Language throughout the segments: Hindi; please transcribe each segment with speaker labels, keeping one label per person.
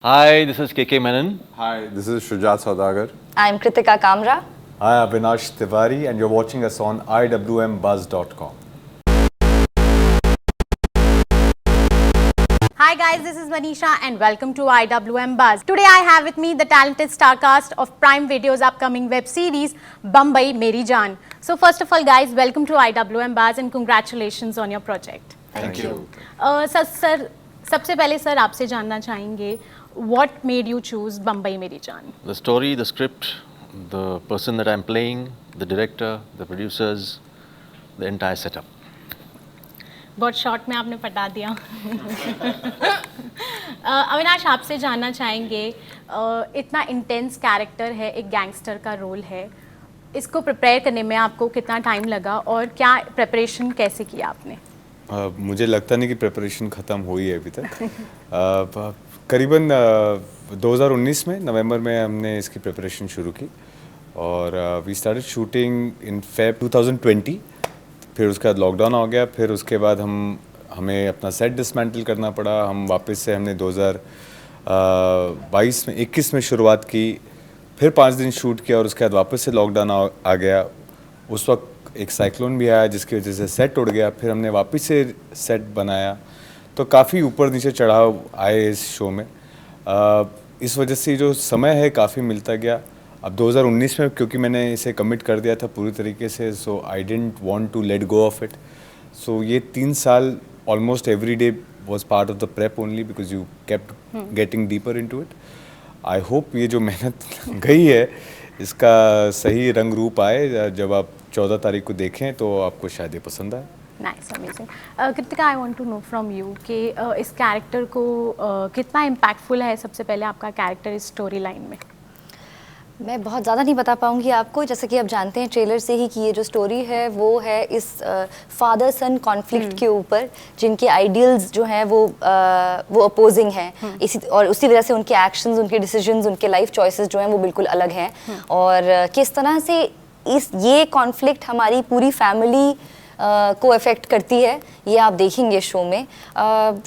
Speaker 1: Hi, this is KK Menon.
Speaker 2: Hi, this is Shujat Saudagar.
Speaker 3: I'm Kritika Kamra.
Speaker 4: Hi, Avinash Tiwari, and you're watching us on iwmbuzz.com.
Speaker 5: Hi guys, this is Manisha and welcome to IWM Buzz. Today I have with me the talented star cast of Prime Video's upcoming web series Bambai Meri Jaan. So first of all guys, welcome to IWM Buzz and congratulations on your project.
Speaker 2: Thank you.
Speaker 5: Sir सबसे पहले सर आपसे जानना चाहेंगे what made you choose Bambai Meri Jaan?
Speaker 1: The story, the script, the person that I'm playing, the director, the producers, the entire setup.
Speaker 5: बहुत शॉर्ट में आपने पटा दिया अविनाश आपसे जानना चाहेंगे इतना इंटेंस कैरेक्टर है, एक गैंगस्टर का रोल है, इसको प्रिपेयर करने में आपको कितना टाइम लगा और क्या प्रिपरेशन कैसे किया आपने?
Speaker 4: मुझे लगता नहीं कि प्रिपरेशन ख़त्म हुई है अभी तक। करीबन 2019 में नवंबर में हमने इसकी प्रिपरेशन शुरू की और we started shooting in Feb 2020। फिर उसके बाद लॉकडाउन हो गया, फिर उसके बाद हमें अपना सेट डिसमेंटल करना पड़ा। हम वापस से हमने 2021 में शुरुआत की, फिर 5 दिन शूट किया और उसके बाद वापस से लॉकडाउन आ गया। उस वक्त एक साइक्लोन भी आया जिसकी वजह से सेट उड़ गया, फिर हमने वापस से सेट बनाया। तो काफ़ी ऊपर नीचे चढ़ाव आए इस शो में। इस वजह से जो समय है काफ़ी मिलता गया। अब 2019 में क्योंकि मैंने इसे कमिट कर दिया था पूरी तरीके से, so I didn't want to let go of it. So ये 3 साल almost every day was part of the prep only because you kept getting deeper into it. I hope ये जो मेहनत गई है इसका सही रंग रूप आए। जब आप 14 तारीख को देखें तो आपको शायद ये पसंद आए।
Speaker 5: Nice, amazing. Kritika, I want to know from you कि इस कैरेक्टर को कितना इम्पैक्टफुल है सबसे पहले आपका कैरेक्टर इस स्टोरी लाइन में?
Speaker 3: मैं बहुत ज़्यादा नहीं बता पाऊँगी आपको, जैसे कि आप जानते हैं ट्रेलर से ही कि ये जो स्टोरी है वो है इस फादर सन कॉन्फ्लिक्ट के ऊपर, जिनके आइडियल्स जो हैं वो अपोजिंग हैं। उसी वजह से उनके एक्शंस, उनके डिसीजंस, उनके लाइफ चॉइसेस जो हैं वो बिल्कुल अलग हैं। और किस तरह से ये कॉन्फ्लिक्ट हमारी पूरी फैमिली को अफेक्ट करती है ये आप देखेंगे शो में।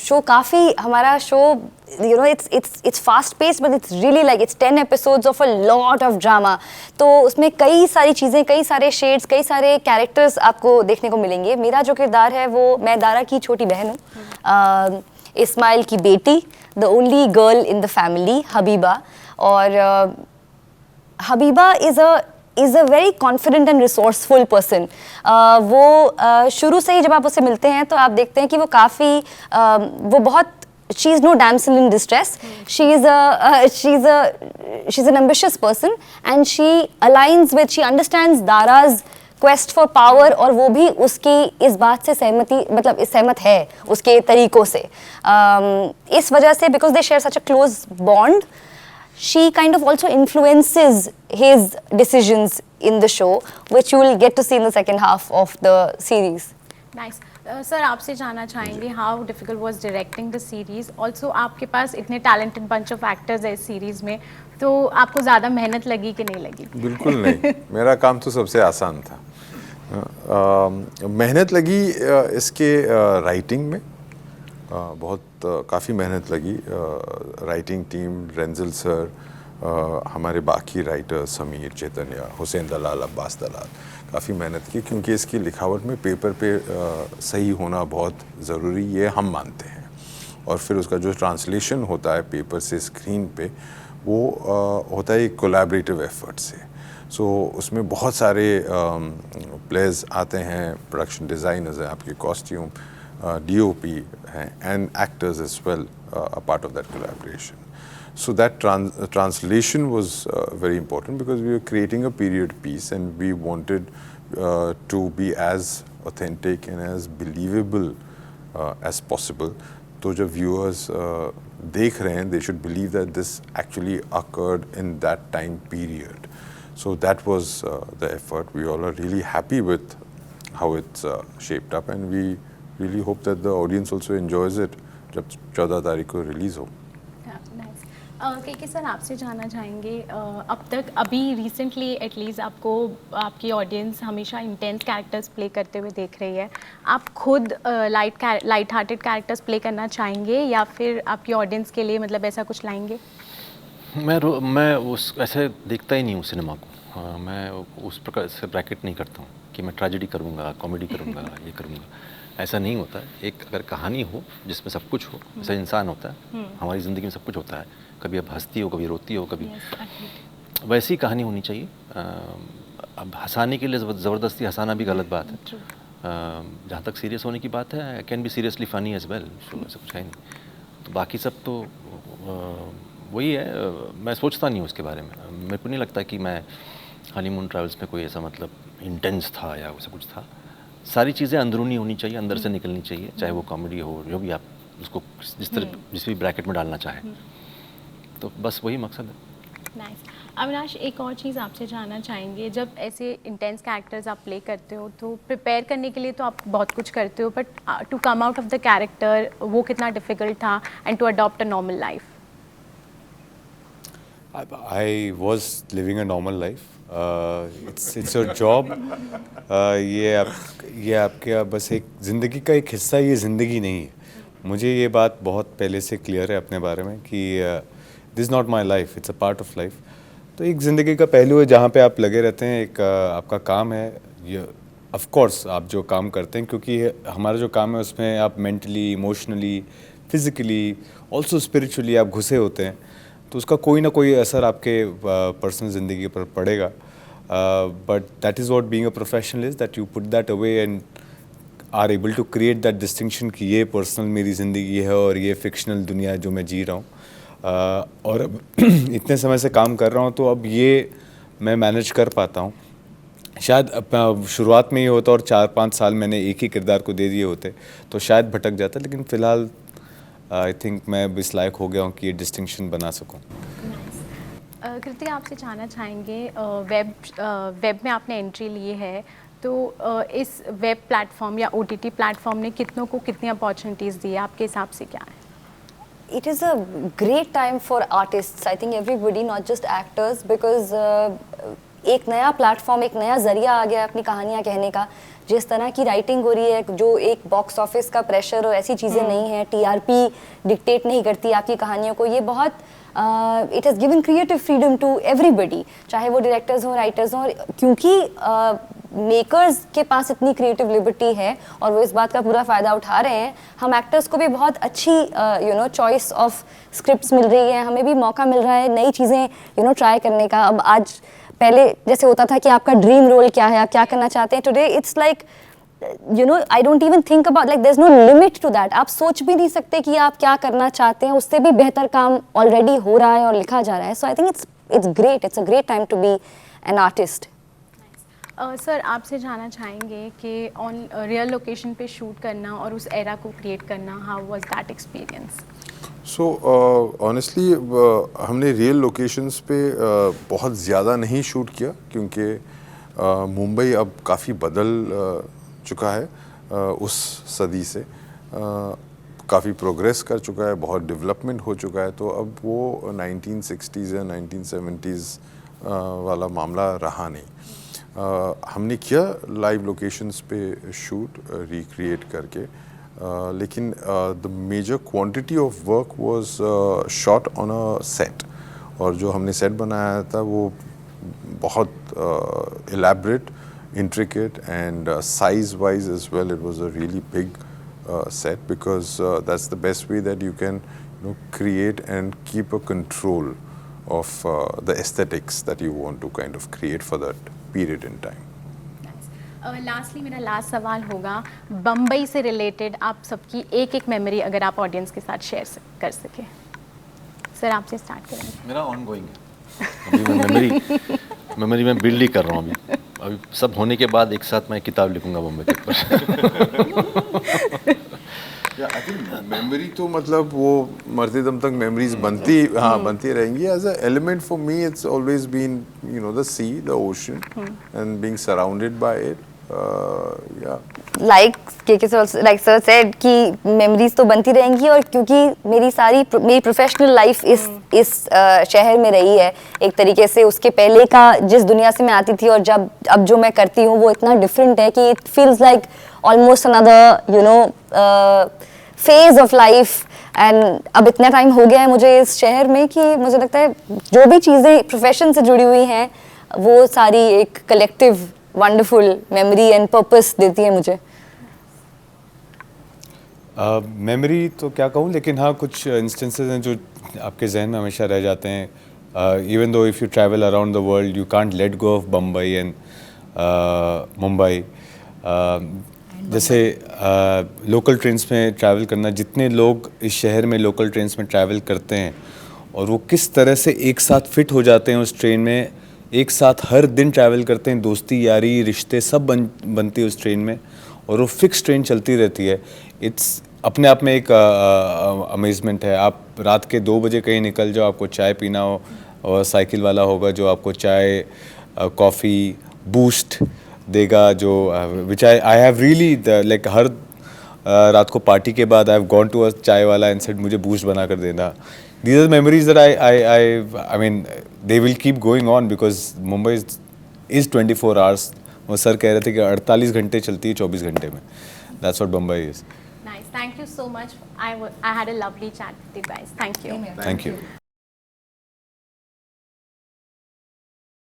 Speaker 3: शो काफ़ी हमारा show it's fast paced but it's really like it's 10 episodes of a lot of drama। तो उसमें कई सारी चीज़ें, कई सारे शेड्स, कई सारे कैरेक्टर्स आपको देखने को मिलेंगे। मेरा जो किरदार है वो मैं दारा की छोटी बहन हूँ, इस्माइल की बेटी, the only girl in the family, Habiba. और Habiba is a very confident and resourceful person. वो शुरू से ही जब आप उससे मिलते हैं तो आप देखते हैं कि वो काफ़ी वो बहुत she is no damsel in distress। she's an ambitious person and she aligns with, she understands Dara's quest for power और वो भी उसकी इस बात से सहमत है उसके तरीकों से। इस वजह से because they share such a close bond, she kind of also influences his decisions in the show, which you will get to see in the second half of the series।
Speaker 5: Nice. Sir आपसे जानना चाहेंगे how difficult was directing the series. Also आपके पास इतने टैलेंटेड बंच ऑफ एक्टर्स है इस सीरीज में, तो आपको ज़्यादा मेहनत लगी कि नहीं लगी?
Speaker 2: बिल्कुल नहीं, मेरा काम तो सबसे आसान था। मेहनत लगी इसके राइटिंग में, बहुत काफ़ी मेहनत लगी। राइटिंग टीम, रेंजल सर, हमारे बाकी राइटर समीर, चैतन्य, हुसैन दलाल, अब्बास दलाल, काफ़ी मेहनत की क्योंकि इसकी लिखावट में पेपर पे सही होना बहुत ज़रूरी, ये हम मानते हैं। और फिर उसका जो ट्रांसलेशन होता है पेपर से स्क्रीन पे, वो होता है एक कोलैबोरेटिव एफर्ट से। सो उसमें बहुत सारे प्लेयर्स आते हैं, प्रोडक्शन डिज़ाइनर्स हैं, आपके कॉस्ट्यूम, DOP हैं, and actors as well a part of that collaboration. So that translation was very important because we were creating a period piece and we wanted to be as authentic and as believable as possible. So जब viewers देख रहे हैं, they should believe that this actually occurred in that time period. So that was the effort. We all are really happy with how it's shaped up and we really hope that the audience also enjoys it जब 14 तारीख को release हो।
Speaker 5: के सर आपसे जानना चाहेंगे अब तक अभी रिसेंटली एटलीस्ट आपको आपकी ऑडियंस हमेशा इंटेंस कैरेक्टर्स प्ले करते हुए देख रही है, आप खुद लाइट हार्टेड कैरेक्टर्स प्ले करना चाहेंगे या फिर आपकी ऑडियंस के लिए मतलब ऐसा कुछ लाएंगे?
Speaker 1: मैं उस ऐसे देखता ही नहीं हूँ सिनेमा को। हाँ, मैं उस प्रकार से ब्रैकेट नहीं करता हूँ कि मैं ट्रेजेडी करूँगा, कॉमेडी करूँगा, ये करूँगा, ऐसा नहीं होता है। एक अगर कहानी हो जिसमें सब कुछ हो, जैसे इंसान होता है, हमारी ज़िंदगी में सब कुछ होता है, कभी आप हंसती हो, कभी रोती हो, कभी वैसी कहानी होनी चाहिए। अब हंसाने के लिए ज़बरदस्ती हंसाना भी गलत बात है। जहाँ तक सीरियस होने की बात है, I can be seriously funny as well, ऐसा कुछ है नहीं। तो बाकी सब तो वही है, मैं सोचता नहीं हूँ उसके बारे में। मेरे को नहीं लगता कि मैं हनीमून ट्रैवल्स में कोई ऐसा मतलब इंटेंस था या ऐसा कुछ था। सारी चीज़ें अंदरूनी होनी चाहिए, अंदर से निकलनी चाहिए, चाहे वो कॉमेडी हो, जो भी आप उसको जिस भी ब्रैकेट में डालना चाहें। तो बस वही मकसद है।
Speaker 5: नाइस। अविनाश, एक और चीज़ आपसे जानना चाहेंगे, जब ऐसे इंटेंस कैरेक्टर्स आप प्ले करते हो तो प्रिपेयर करने के लिए तो आप बहुत कुछ करते हो, but to come out of the character वो कितना डिफ़िकल्ट था and to adopt a normal life?
Speaker 4: I was living a normal life. It's your job. ये आपके बस एक ज़िंदगी का एक हिस्सा, ये ज़िंदगी नहीं है। मुझे ये बात बहुत पहले से क्लियर है अपने बारे में कि this not my life, it's a part of life. तो एक ज़िंदगी का पहलू है जहाँ पे आप लगे रहते हैं, एक आपका काम है। ये ऑफ कोर्स आप जो काम करते हैं, क्योंकि हमारा जो काम है उसमें आप mentally, emotionally, physically, also spiritually आप घुसे होते हैं, तो उसका कोई ना कोई असर आपके पर्सनल ज़िंदगी पर पड़ेगा। But that is what being a professional is, that you put that away and are able to create that distinction कि ये पर्सनल मेरी ज़िंदगी है और ये फिक्शनल दुनिया जो मैं जी रहा हूँ। और अब इतने समय से काम कर रहा हूँ तो अब ये मैं मैनेज कर पाता हूँ। शायद शुरुआत में ये होता और 4-5 साल मैंने एक ही किरदार को दे दिए होते तो शायद भटक जाता, लेकिन फ़िलहाल आई थिंक मैं अब इस लायक हो गया हूँ कि ये डिस्टिंक्शन बना सकूँ।
Speaker 5: कृति, आपसे जानना चाहेंगे, वेब में आपने एंट्री ली है, तो इस वेब प्लेटफॉर्म या OTT प्लेटफॉर्म ने कितनों को कितनी अपॉर्चुनिटीज़ दी है, आपके हिसाब से क्या है?
Speaker 3: It is a great time for artists. I think everybody, not just actors, because एक नया प्लेटफॉर्म, एक नया जरिया आ गया अपनी कहानियाँ कहने का। जिस तरह की राइटिंग हो रही है, जो एक बॉक्स ऑफिस का प्रेशर और ऐसी चीज़ें नहीं है, TRP डिक्टेट नहीं करती आपकी कहानियों को, ये बहुत it has given creative freedom to everybody, चाहे वो डायरेक्टर्स हों, राइटर्स हों, क्योंकि मेकर्स के पास इतनी क्रिएटिव लिबर्टी है और वो इस बात का पूरा फ़ायदा उठा रहे हैं। हम एक्टर्स को भी बहुत अच्छी चॉइस ऑफ स्क्रिप्ट्स मिल रही है, हमें भी मौका मिल रहा है नई चीज़ें ट्राई करने का। अब आज पहले जैसे होता था कि आपका ड्रीम रोल क्या है, आप क्या करना चाहते हैं, today it's like I don't even think about, like there is no limit to that. आप सोच भी नहीं सकते कि आप क्या करना चाहते हैं, उससे भी बेहतर काम ऑलरेडी हो रहा है और लिखा जा रहा है। So I think it's great, it's a great time to be an artist.
Speaker 5: Sir, आपसे जानना चाहेंगे कि ऑन रियल लोकेशन पे शूट करना और उस एरा को क्रिएट करना, how was that experience?
Speaker 2: So honestly हमने रियल लोकेशंस पे बहुत ज़्यादा नहीं शूट किया, क्योंकि मुंबई अब काफ़ी बदल चुका है उस सदी से, काफ़ी प्रोग्रेस कर चुका है, बहुत डेवलपमेंट हो चुका है। तो अब वो 1960s या 1970s वाला मामला रहा नहीं। हमने किया लाइव लोकेशंस पे शूट रिक्रिएट करके, लेकिन the major quantity of work was shot on a set, और जो हमने सेट बनाया था वो बहुत elaborate, intricate, and size-wise as well, it was a really big set, because that's the best way that you can create and keep a control of the aesthetics that you want to kind of create for that period in time.
Speaker 5: Lastly मेरा लास्ट सवाल होगा, बम्बई से रिलेटेड आप सबकी एक एक मेमोरी अगर आप ऑडियंस के साथ शेयर कर सके। सर, आपसे स्टार्ट करेंगे।
Speaker 1: मेरा ऑनगोइंग है, अभी मैं मेमोरी में बिल्ड ही कर रहा हूँ। अभी सब होने के बाद एक साथ मैं किताब लिखूंगा बम्बई के ऊपर।
Speaker 2: आई थिंक मेमोरी तो मतलब वो मरते दम तक मेमोरीज बनती रहेंगी। As a element for me it's always been the sea, the ocean, and being surrounded by it, या
Speaker 3: लाइक सर सेड कि मेमोरीज तो बनती रहेंगी, और क्योंकि मेरी प्रोफेशनल लाइफ इस शहर में रही है एक तरीके से, उसके पहले का जिस दुनिया से मैं आती थी और जब अब जो मैं करती हूँ वो इतना डिफरेंट है कि it feels like almost another phase of life. And अब इतना टाइम हो गया है मुझे इस शहर में कि मुझे लगता है जो भी चीज़ें प्रोफेशन से जुड़ी हुई हैं वो सारी एक collective wonderful memory and purpose देती है मुझे।
Speaker 4: मेमोरी तो क्या कहूँ, लेकिन हाँ कुछ इंस्टेंसेस हैं जो आपके जहन में हमेशा रह जाते हैं। Even though if you travel around the world you can't let go of Bombay and Mumbai. जैसे लोकल ट्रेन्स में ट्रैवल करना, जितने लोग इस शहर में लोकल ट्रेन्स में ट्रैवल करते हैं और वो किस तरह से एक साथ फिट हो जाते हैं उस ट्रेन में, एक साथ हर दिन ट्रैवल करते हैं, दोस्ती यारी रिश्ते सब बनती है उस ट्रेन में, और वो फिक्स ट्रेन चलती रहती है। इट्स अपने आप में एक अमेजमेंट है। आप रात के 2 बजे कहीं निकल जाओ, आपको चाय पीना हो और साइकिल वाला होगा जो आपको चाय कॉफ़ी बूस्ट देगा, जो which I have really like हर रात को पार्टी के बाद I have gone to a chai wala and said मुझे बूस्ट बना कर देना। These are memories that I mean they will keep going on because Mumbai is 24 hours. वो सर कह रहे थे कि 48 घंटे चलती है 24 घंटे में. That's what Mumbai is.
Speaker 5: Nice. Thank you so much. I had a lovely chat with you guys. Thank you.
Speaker 4: Thank you.